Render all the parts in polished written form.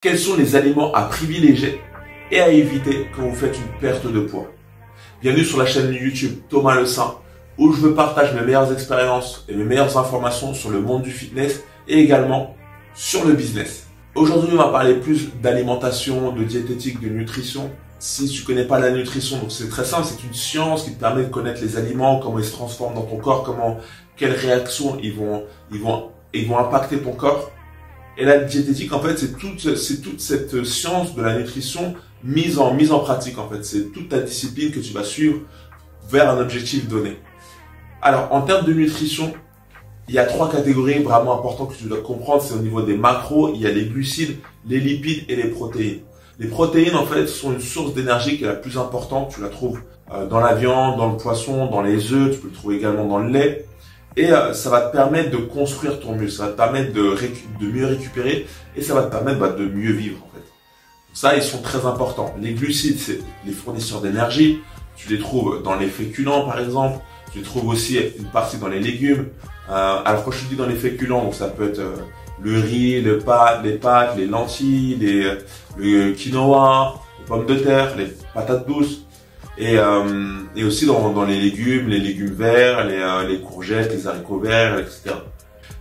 Quels sont les aliments à privilégier et à éviter quand vous faites une perte de poids? Bienvenue sur la chaîne YouTube Thomas Le Saint, où je veux partager mes meilleures expériences et mes meilleures informations sur le monde du fitness et également sur le business. Aujourd'hui, on va parler plus d'alimentation, de diététique, de nutrition. Si tu connais pas la nutrition, donc c'est très simple, c'est une science qui te permet de connaître les aliments, comment ils se transforment dans ton corps, quelles réactions ils vont impacter ton corps. Et la diététique, en fait, c'est toute cette science de la nutrition mise en pratique, en fait. C'est toute ta discipline que tu vas suivre vers un objectif donné. Alors, en termes de nutrition, il y a 3 catégories vraiment importantes que tu dois comprendre. C'est au niveau des macros, il y a les glucides, les lipides et les protéines. Les protéines, en fait, sont une source d'énergie qui est la plus importante. Tu la trouves dans la viande, dans le poisson, dans les œufs. Tu peux le trouver également dans le lait. Et ça va te permettre de construire ton muscle, ça va te permettre de mieux récupérer et ça va te permettre de mieux vivre en fait. Donc ça, ils sont très importants. Les glucides, c'est les fournisseurs d'énergie. Tu les trouves dans les féculents par exemple. Tu les trouves aussi une partie dans les légumes. Alors quand je te dis dans les féculents, donc ça peut être le riz, les pâtes, les lentilles, le quinoa, les pommes de terre, les patates douces. Et aussi dans les légumes verts, les courgettes, les haricots verts, etc.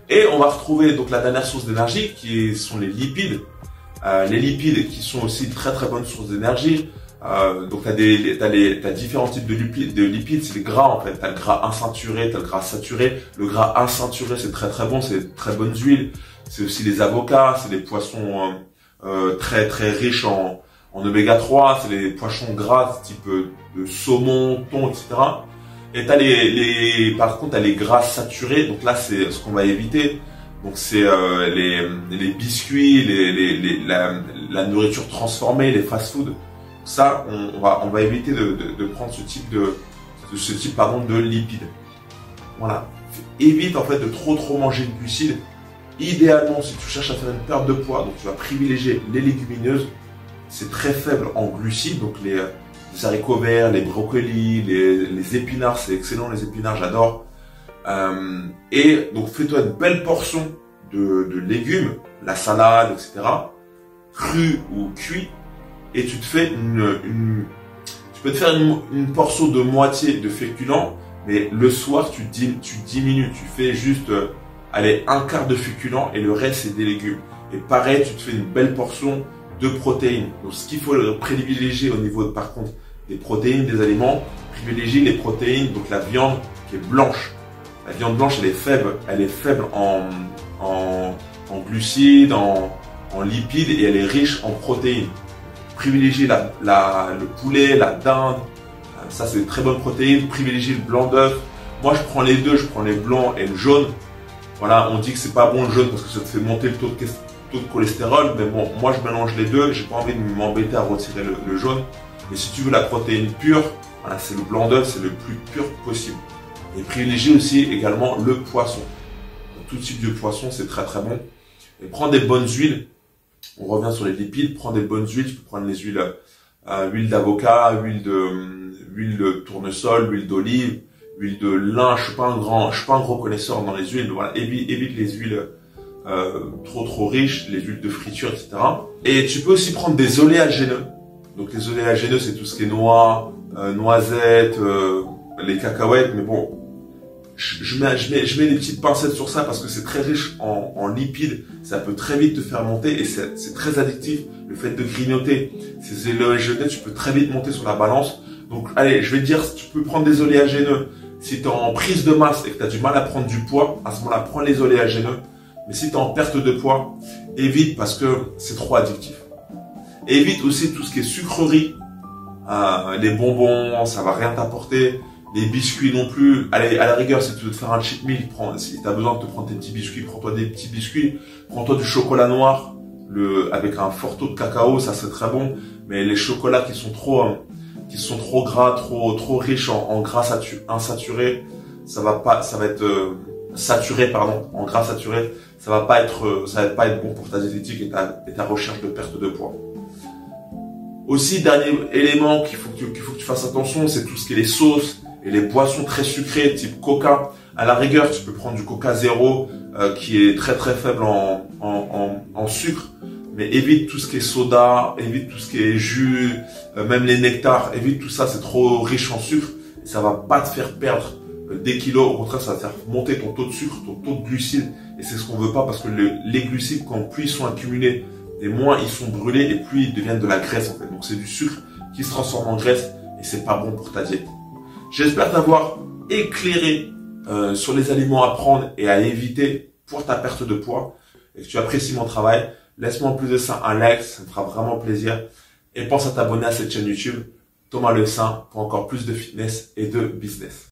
Et on va retrouver donc la dernière source d'énergie qui sont les lipides. Les lipides qui sont aussi une très très bonne source d'énergie. Donc t'as différents types de lipides, c'est les gras en fait. T'as le gras insaturé, t'as le gras saturé. Le gras insaturé c'est très très bon, c'est de très bonnes huiles. C'est aussi les avocats, c'est les poissons très très riches en oméga 3, c'est les poissons gras type de saumon, thon, etc. Et par contre, t'as les gras saturés. Donc là, c'est ce qu'on va éviter. Donc c'est les biscuits, la nourriture transformée, les fast-food. Ça, on va éviter de prendre ce type de lipides. Voilà. Évite en fait de trop manger de glucides. Idéalement, si tu cherches à faire une perte de poids, donc tu vas privilégier les légumineuses. C'est très faible en glucides, donc les haricots verts, les brocolis, les épinards, c'est excellent les épinards, j'adore. Et donc fais-toi une belle portion de légumes, la salade, etc. Crus ou cuits, et tu te fais tu peux te faire une portion de moitié de féculents, mais le soir tu diminues, tu fais juste un quart de féculents et le reste c'est des légumes. Et pareil, tu te fais une belle portion de protéines. Donc ce qu'il faut privilégier au niveau par contre des protéines des aliments, privilégier les protéines, donc la viande qui est blanche. La viande blanche elle est faible en glucides, en lipides et elle est riche en protéines. Privilégier le poulet, la dinde, ça c'est de très bonnes protéines. Privilégier le blanc d'œuf. Moi je prends les deux, je prends les blancs et le jaune. Voilà, on dit que c'est pas bon le jaune parce que ça te fait monter le taux de cholestérol, mais bon, moi je mélange les deux, j'ai pas envie de m'embêter à retirer le jaune. Mais si tu veux la protéine pure, voilà, c'est le blanc d'œuf, c'est le plus pur possible. Et privilégier aussi également le poisson. Donc, tout type de poisson, c'est très très bon. Et prends des bonnes huiles. On revient sur les lipides, prends des bonnes huiles, tu peux prendre les huiles, huile d'avocat, huile de tournesol, huile d'olive, huile de lin. Je suis pas un gros connaisseur dans les huiles. Voilà, évite les huiles trop riches, les huiles de friture, etc. Et tu peux aussi prendre des oléagineux. Donc les oléagineux, c'est tout ce qui est noix, noisettes, les cacahuètes. Mais bon, je mets des petites pincettes sur ça parce que c'est très riche en lipides. Ça peut très vite te faire monter et c'est très addictif. Le fait de grignoter ces oléagineux, tu peux très vite monter sur la balance. Donc allez, je vais te dire, tu peux prendre des oléagineux. Si tu es en prise de masse et que tu as du mal à prendre du poids, à ce moment-là, prends les oléagineux. Mais si tu es en perte de poids, évite parce que c'est trop addictif. Évite aussi tout ce qui est sucrerie, les bonbons, ça va rien t'apporter. Les biscuits non plus. Allez, à la rigueur, si tu veux te faire un cheat meal, si tu as besoin de te prendre tes petits biscuits, prends-toi des petits biscuits. Prends-toi du chocolat noir, avec un fort taux de cacao, ça c'est très bon. Mais les chocolats qui sont trop gras, trop riches en gras insaturés, ça va être saturé, pardon, en gras saturé, ça va pas être bon pour ta diététique et ta recherche de perte de poids. Aussi, dernier élément qu'il faut que tu fasses attention, c'est tout ce qui est les sauces et les boissons très sucrées, type Coca. À la rigueur, tu peux prendre du Coca zéro, qui est très très faible en sucre, Mais évite tout ce qui est soda, évite tout ce qui est jus, même les nectars, évite tout ça, c'est trop riche en sucre. Et ça va pas te faire perdre des kilos, au contraire, ça va te faire monter ton taux de sucre, ton taux de glucides. Et c'est ce qu'on veut pas parce que les glucides, quand plus ils sont accumulés, et moins ils sont brûlés, et plus ils deviennent de la graisse en fait. Donc c'est du sucre qui se transforme en graisse et c'est pas bon pour ta diète. J'espère t'avoir éclairé sur les aliments à prendre et à éviter pour ta perte de poids. Et que tu apprécies mon travail, laisse-moi en plus de ça un like, ça me fera vraiment plaisir. Et pense à t'abonner à cette chaîne YouTube, Thomas Le Saint, pour encore plus de fitness et de business.